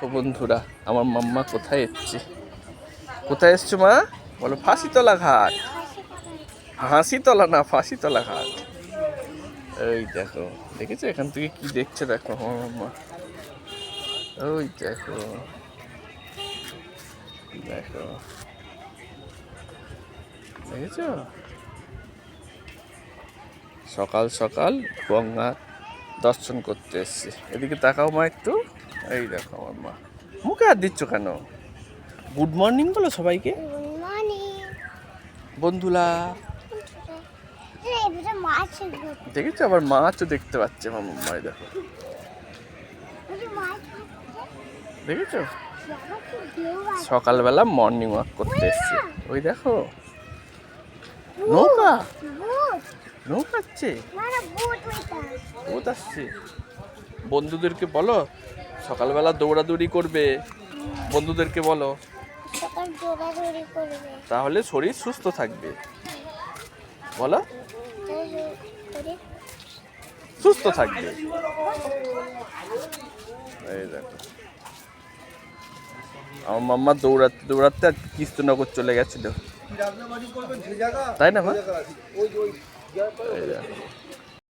ও বন্ধুরা, আমার মাম্মা কোথায় এসছে? কোথায় এসছো মা? বলো ফাঁসিতলা ঘাট। হাসিতলা না, ফাঁসিতলা ঘাট। ওই দেখো, দেখেছো এখান থেকে কি দেখছে? দেখো আমার মাম্মা, ওই দেখো, দেখো, দেখেছো? সকাল সকাল গঙ্গা দর্শন করতে এসছে। এদিকে তাকাও মা একটু। এই দেখো আমার মা, মুখে হাত দিচ্ছ কেন? গুড মর্নিং বলো সবাইকে বন্ধুরা। দেখেছো, আবার মাছও দেখতে পাচ্ছে আমার মাম্মাই। দেখো, দেখেছো? সকালবেলা মর্নিং ওয়াক করতে এসছে। ওই দেখো, নৌকা, নৌকা আসছে, ভূত আসছে। বন্ধুদেরকে বলো সকালবেলা দৌড়াদৌড়ি করবে। বন্ধুদেরকে বলো, তাহলে শরীর সুস্থ থাকবে। বলো, সুস্থ থাকবে। এই দেখো, আমার মাম্মা দৌড়াতে দৌড়াতে আর কৃষ্ণনগর চলে গেছিল, তাই না মা? এই দেখো।